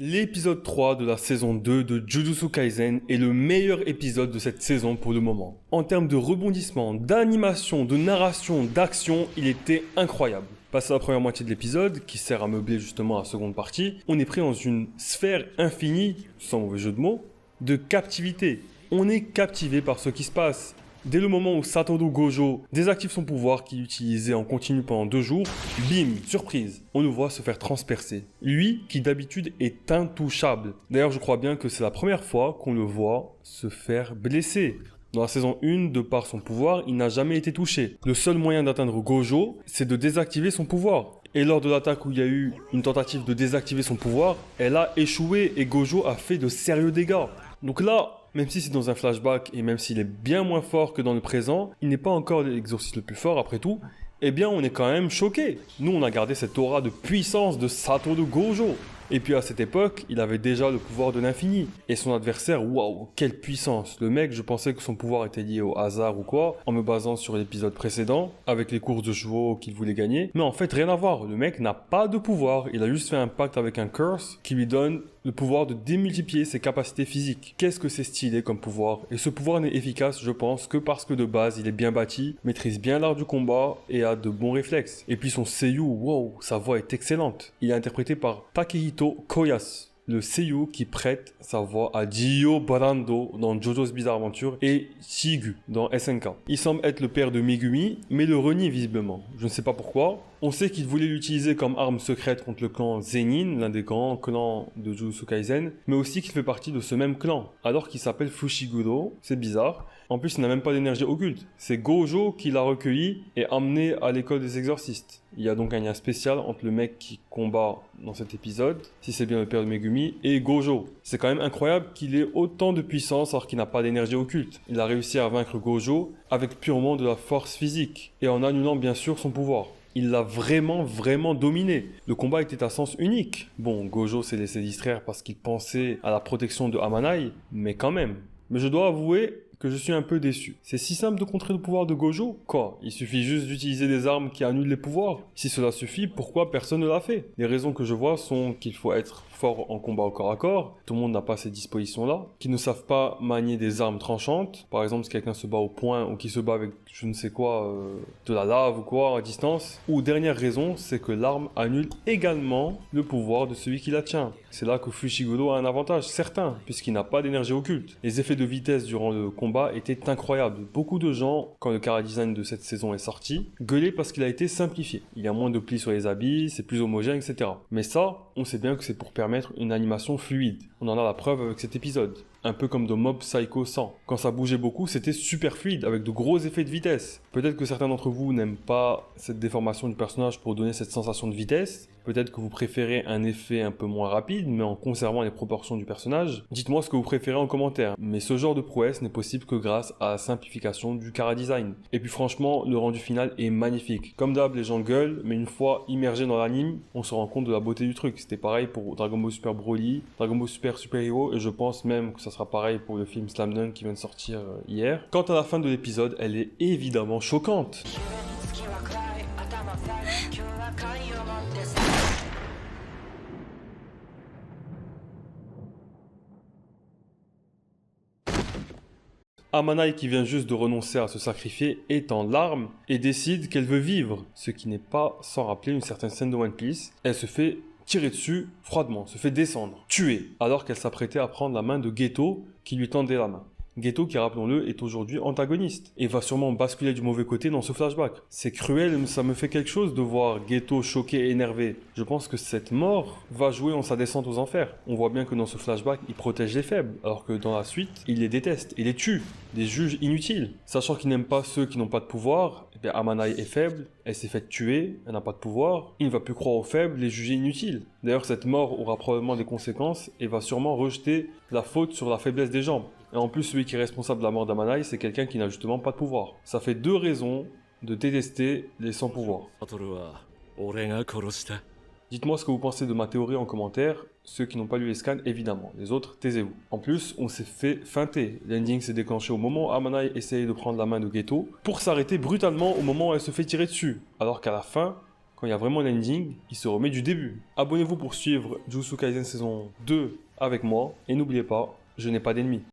L'épisode 3 de la saison 2 de Jujutsu Kaisen est le meilleur épisode de cette saison pour le moment. En termes de rebondissement, d'animation, de narration, d'action, il était incroyable. Passé la première moitié de l'épisode, qui sert à meubler justement la seconde partie, on est pris dans une sphère infinie, sans mauvais jeu de mots, de captivité. On est captivé par ce qui se passe. Dès le moment où Satoru Gojo désactive son pouvoir qu'il utilisait en continu pendant 2 jours, bim, surprise, on le voit se faire transpercer. Lui, qui d'habitude est intouchable. D'ailleurs, je crois bien que c'est la première fois qu'on le voit se faire blesser. Dans la saison 1, de par son pouvoir, il n'a jamais été touché. Le seul moyen d'atteindre Gojo, c'est de désactiver son pouvoir. Et lors de l'attaque où il y a eu une tentative de désactiver son pouvoir, elle a échoué et Gojo a fait de sérieux dégâts. Donc là, même si c'est dans un flashback et même s'il est bien moins fort que dans le présent, il n'est pas encore l'exorciste le plus fort après tout, eh bien on est quand même choqué. Nous on a gardé cette aura de puissance de Satoru Gojo. Et puis à cette époque, il avait déjà le pouvoir de l'infini. Et son adversaire, waouh, quelle puissance. Le mec, je pensais que son pouvoir était lié au hasard ou quoi, en me basant sur l'épisode précédent, avec les courses de chevaux qu'il voulait gagner. Mais en fait, rien à voir. Le mec n'a pas de pouvoir. Il a juste fait un pacte avec un curse qui lui donne le pouvoir de démultiplier ses capacités physiques. Qu'est-ce que c'est stylé comme pouvoir. Et ce pouvoir n'est efficace, je pense, que parce que de base, il est bien bâti, maîtrise bien l'art du combat et a de bons réflexes. Et puis son seiyuu, wow, sa voix est excellente. Il est interprété par Takehito Koyas, le seiyuu qui prête sa voix à Dio Brando dans JoJo's Bizarre Adventure et Shigu dans SNK. Il semble être le père de Megumi, mais le renie visiblement. Je ne sais pas pourquoi. On sait qu'il voulait l'utiliser comme arme secrète contre le clan Zenin, l'un des grands clans de Jujutsu Kaisen, mais aussi qu'il fait partie de ce même clan, alors qu'il s'appelle Fushiguro. C'est bizarre. En plus, il n'a même pas d'énergie occulte. C'est Gojo qui l'a recueilli et amené à l'école des exorcistes. Il y a donc un lien spécial entre le mec qui combat dans cet épisode, si c'est bien le père de Megumi, et Gojo. C'est quand même incroyable qu'il ait autant de puissance alors qu'il n'a pas d'énergie occulte. Il a réussi à vaincre Gojo avec purement de la force physique, et en annulant bien sûr son pouvoir. Il l'a vraiment dominé. Le combat était à sens unique. Bon, Gojo s'est laissé distraire parce qu'il pensait à la protection de Amanai, mais quand même. Mais je dois avouer que je suis un peu déçu. C'est si simple de contrer le pouvoir de Gojo? Quoi? Il suffit juste d'utiliser des armes qui annulent les pouvoirs. Si cela suffit, pourquoi personne ne l'a fait? Les raisons que je vois sont qu'il faut être fort en combat au corps à corps, tout le monde n'a pas ces dispositions-là, qui ne savent pas manier des armes tranchantes, par exemple si quelqu'un se bat au poing ou qui se bat avec je ne sais quoi, de la lave ou quoi à distance, ou dernière raison, c'est que l'arme annule également le pouvoir de celui qui la tient. C'est là que Fushiguro a un avantage certain, puisqu'il n'a pas d'énergie occulte. Les effets de vitesse durant le combat étaient incroyables. Beaucoup de gens, quand le chara-design de cette saison est sorti, gueulaient parce qu'il a été simplifié. Il y a moins de plis sur les habits, c'est plus homogène, etc. Mais ça, on sait bien que c'est pour permettre une animation fluide. On en a la preuve avec cet épisode. Un peu comme dans Mob Psycho 100. Quand ça bougeait beaucoup, c'était super fluide, avec de gros effets de vitesse. Peut-être que certains d'entre vous n'aiment pas cette déformation du personnage pour donner cette sensation de vitesse. Peut-être que vous préférez un effet un peu moins rapide, mais en conservant les proportions du personnage. Dites-moi ce que vous préférez en commentaire. Mais ce genre de prouesse n'est possible que grâce à la simplification du chara-design. Et puis franchement, le rendu final est magnifique. Comme d'hab, les gens gueulent, mais une fois immergés dans l'anime, on se rend compte de la beauté du truc. C'était pareil pour Dragon Ball Super Broly, Dragon Ball Super Super Hero, et je pense même que ça sera pareil pour le film Slam Dunk qui vient de sortir hier. Quant à la fin de l'épisode, elle est évidemment choquante. Amanai, qui vient juste de renoncer à se sacrifier, est en larmes et décide qu'elle veut vivre, ce qui n'est pas sans rappeler une certaine scène de One Piece. Elle se fait tirer dessus froidement, se fait descendre, tuer, alors qu'elle s'apprêtait à prendre la main de Geto qui lui tendait la main. Geto, qui rappelons-le, est aujourd'hui antagoniste et va sûrement basculer du mauvais côté dans ce flashback. C'est cruel, mais ça me fait quelque chose de voir Geto choqué et énervé. Je pense que cette mort va jouer en sa descente aux enfers. On voit bien que dans ce flashback, il protège les faibles, alors que dans la suite, il les déteste et les tue, des juges inutiles. Sachant qu'il n'aime pas ceux qui n'ont pas de pouvoir, eh bien Amanai est faible, elle s'est faite tuer, elle n'a pas de pouvoir, il ne va plus croire aux faibles, les juger inutiles. D'ailleurs, cette mort aura probablement des conséquences et va sûrement rejeter la faute sur la faiblesse des gens. Et en plus, celui qui est responsable de la mort d'Amanai, c'est quelqu'un qui n'a justement pas de pouvoir. Ça fait 2 raisons de détester les sans pouvoir. Dites-moi ce que vous pensez de ma théorie en commentaire, ceux qui n'ont pas lu les scans évidemment, les autres taisez-vous. En plus, on s'est fait feinter, l'ending s'est déclenché au moment où Amanai essayait de prendre la main de Geto, pour s'arrêter brutalement au moment où elle se fait tirer dessus, alors qu'à la fin, quand il y a vraiment l'ending, il se remet du début. Abonnez-vous pour suivre Jujutsu Kaisen saison 2 avec moi. Et n'oubliez pas, je n'ai pas d'ennemis.